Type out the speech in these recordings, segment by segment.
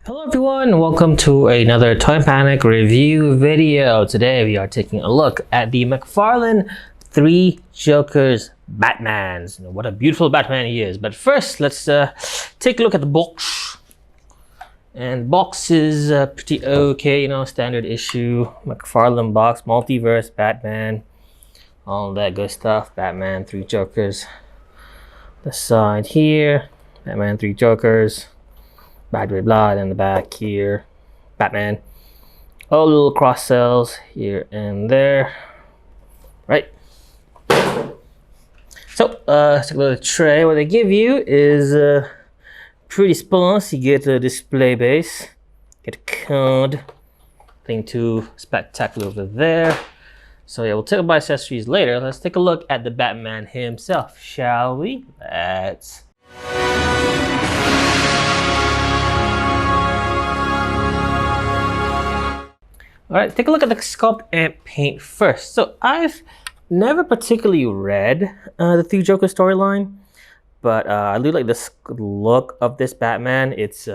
Hello everyone, welcome to another Toy Panic review video. Today we are taking a look at the McFarlane Three Jokers Batmans. What a beautiful Batman he is. But first, let's take a look at the box. And box is pretty okay, standard issue, McFarlane box, Multiverse, Batman, all that good stuff. Batman, Three Jokers. The side here, Batman, Three Jokers. Bad Red Blood in the back here, Batman. All little cross cells here and there, right? So, let's take a look at the tray. What they give you is pretty sparse. You get a display base, get a card, nothing too spectacular over there. So yeah, we'll take about accessories later. Let's take a look at the Batman himself, shall we? Let's. All right, take a look at the Sculpt and Paint first. So I've never particularly read the Three Joker storyline, but I really like the look of this Batman. It's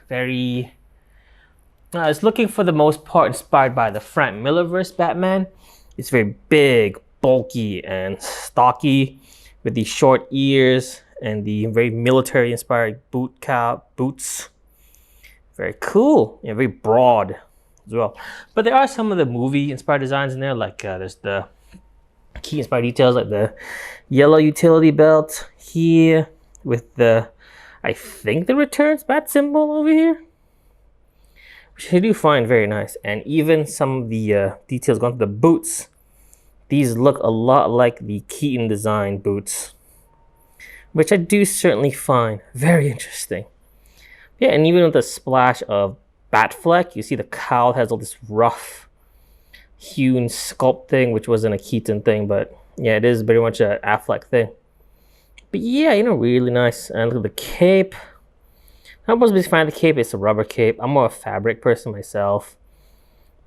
very, it's looking for the most part inspired by the Frank Millerverse Batman. It's very big, bulky, and stocky with the short ears and the very military inspired boots. Very cool, yeah, very broad as well. But there are some of the movie inspired designs in there, like there's the key inspired details, like the yellow utility belt here with the, I think, the returns bat symbol over here, which I do find very nice. And even some of the details going to the boots, these look a lot like the Keaton design boots, which I do certainly find very interesting. Yeah, and even with the splash of Batfleck, you see the cowl has all this rough hewn sculpt thing, which wasn't a Keaton thing, but yeah, it is very much an Affleck thing. But yeah, really nice. And look at the cape. I'm supposed to be fine with the cape. It's a rubber cape. I'm more a fabric person myself,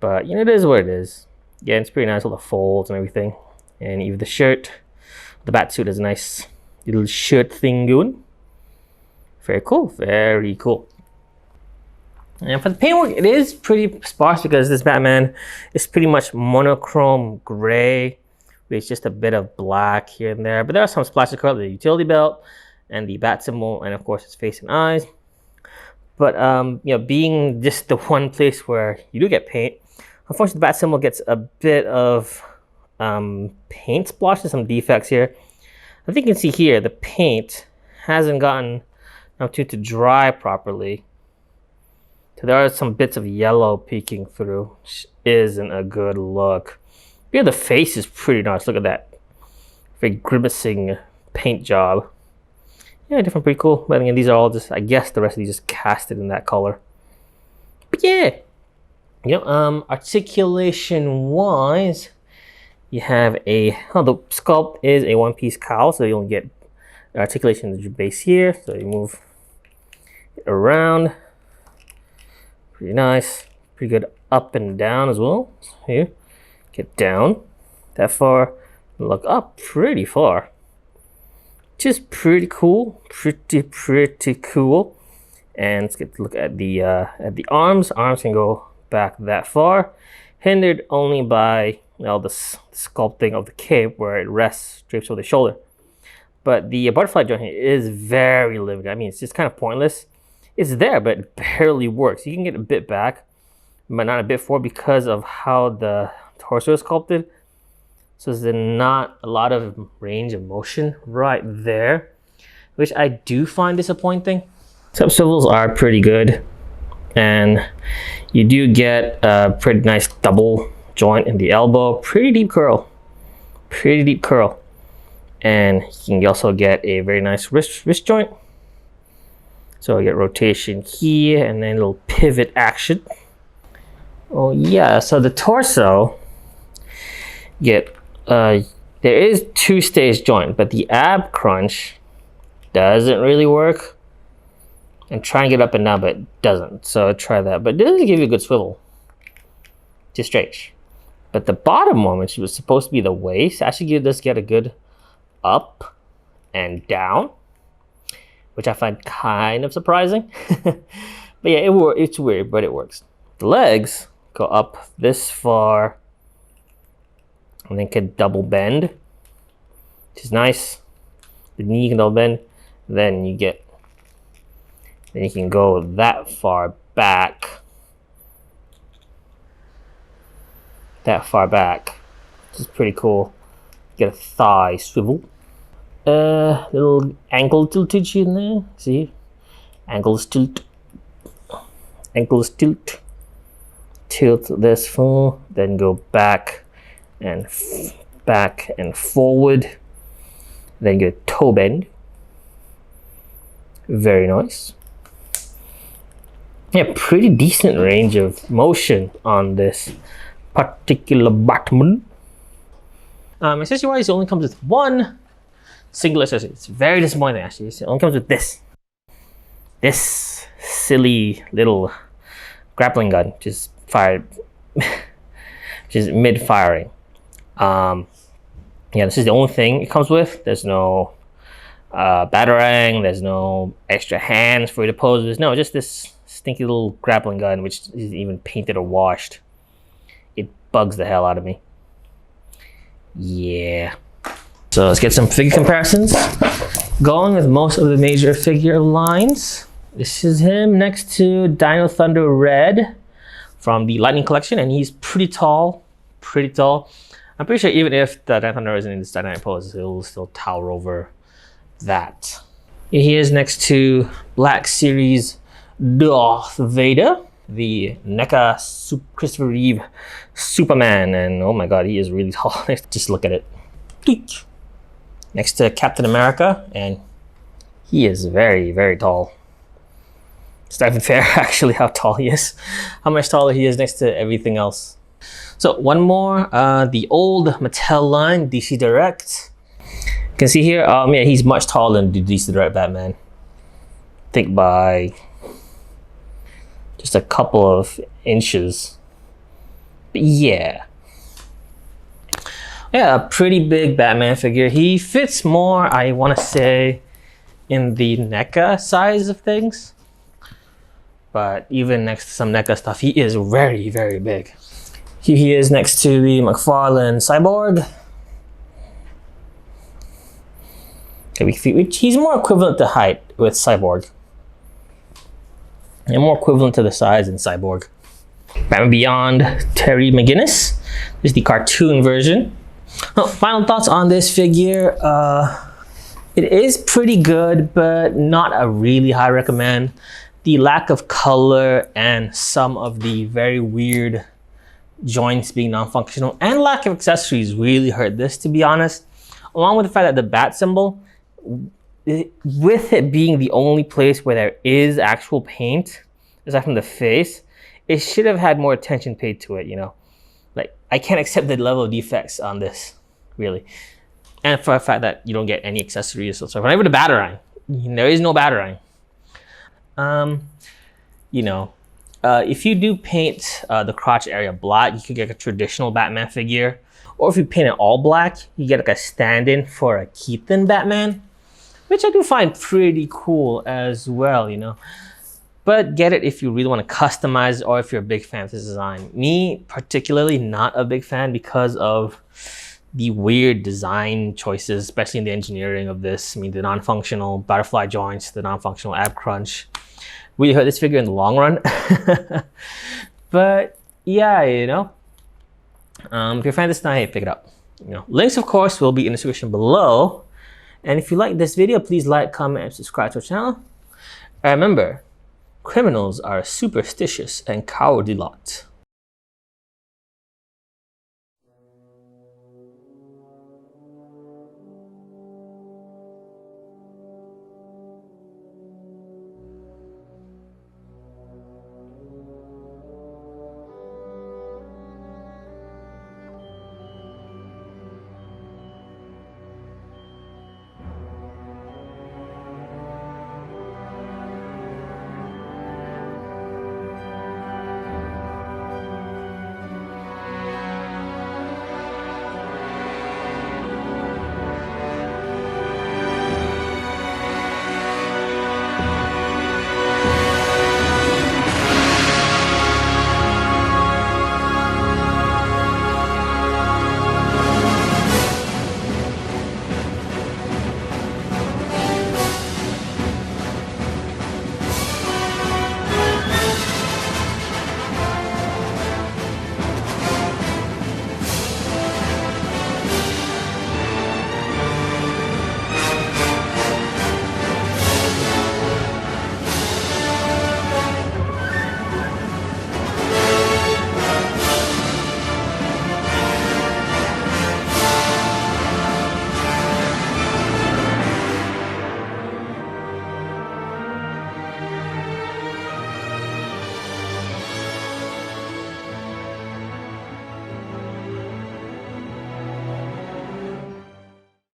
but it is what it is. Yeah, it's pretty nice, all the folds and everything. And even the shirt, the bat suit has a nice little shirt thing going. Very cool, very cool. And for the paintwork, it is pretty sparse because this Batman is pretty much monochrome gray with just a bit of black here and there. But there are some splashes of color, the utility belt and the bat symbol, and of course his face and eyes. But being just the one place where you do get paint, unfortunately the bat symbol gets a bit of paint splotches, some defects here. I think you can see here the paint hasn't gotten to dry properly. So there are some bits of yellow peeking through, which isn't a good look. Yeah, the face is pretty nice. Look at that. Very grimacing paint job. Yeah, different, pretty cool. But again, these are all just, I guess the rest of these just casted in that color. But yeah, articulation wise, you have the sculpt is a one-piece cowl, so you only get articulation at your base here. So you move it around. Pretty nice, pretty good up and down as well. So here, get down that far, look up pretty far. Just pretty cool, pretty cool. And let's get to look at the arms. Arms can go back that far, hindered only by the sculpting of the cape where it rests, drapes over the shoulder. But the butterfly joint here is very limited. I mean, it's just kind of pointless. It's there, but it barely works. You can get a bit back, but not a bit forward because of how the torso is sculpted. So there's not a lot of range of motion right there, which I do find disappointing. Some swivels are pretty good, and you do get a pretty nice double joint in the elbow. Pretty deep curl. And you can also get a very nice wrist joint. So you get rotation here and then a little pivot action. Oh yeah, so the torso, there is two-stage joint, but the ab crunch doesn't really work. And try and get up and down, but it doesn't. So try that, but it doesn't give you a good swivel. Just straight. But the bottom one, which was supposed to be the waist, actually does get a good up and down, which I find kind of surprising. But yeah, it's weird, but it works. The legs go up this far and then can double bend, which is nice. The knee can double bend. Then you can go that far back. Which is pretty cool. Get a thigh swivel. Little ankle tiltage in there. See? Ankles tilt. Tilt this far. Then go back and forward. Then go toe bend. Very nice. Yeah, pretty decent range of motion on this particular Batman. Accessory wise, it only comes with one single accessory. It's very disappointing actually. It only comes with this silly little grappling gun, just fired, just mid firing. Yeah, this is the only thing it comes with. There's no batarang. There's no extra hands for you to pose with. No, just this stinky little grappling gun, which isn't even painted or washed. It bugs the hell out of me. Yeah. So let's get some figure comparisons going with most of the major figure lines. This is him next to Dino Thunder Red from the Lightning Collection, and he's pretty tall. I'm pretty sure even if the Dino Thunder isn't in this dynamic pose, he'll still tower over that. Here he is next to Black Series Darth Vader, the NECA Christopher Reeve Superman, and oh my god, he is really tall. Just look at it. Next to Captain America, and he is very, very tall. It's not even fair actually how tall he is. How much taller he is next to everything else. So one more, the old Mattel line, DC Direct. You can see here, yeah, he's much taller than the DC Direct Batman. I think by just a couple of inches. But yeah. Yeah, a pretty big Batman figure. He fits more, I want to say, in the NECA size of things. But even next to some NECA stuff, he is very, very big. Here he is next to the McFarlane Cyborg. Which he's more equivalent to height with Cyborg. And more equivalent to the size in Cyborg. Batman Beyond Terry McGinnis. This is the cartoon version. Well, final thoughts on this figure. It is pretty good, but not a really high recommend. The lack of color and some of the very weird joints being non-functional and lack of accessories really hurt this, to be honest. Along with the fact that the bat symbol, with it being the only place where there is actual paint, aside from the face, it should have had more attention paid to it, you know? Like, I can't accept the level of defects on this, really. And for the fact that you don't get any accessories or so. Whenever the batarang, there is no batarang. You know, if you do paint the crotch area black, you could get a traditional Batman figure. Or if you paint it all black, you get like a stand-in for a Keaton Batman, which I do find pretty cool as well, you know. But get it if you really want to customize or if you're a big fan of this design. Me, particularly, not a big fan because of the weird design choices, especially in the engineering of this. I mean, the non-functional butterfly joints, the non-functional ab crunch. Really hurt this figure in the long run. But yeah, you know, if you're a fan of this design, hey, pick it up. You know, links, of course, will be in the description below. And if you like this video, please like, comment, and subscribe to our channel. And remember, criminals are a superstitious and cowardly lot.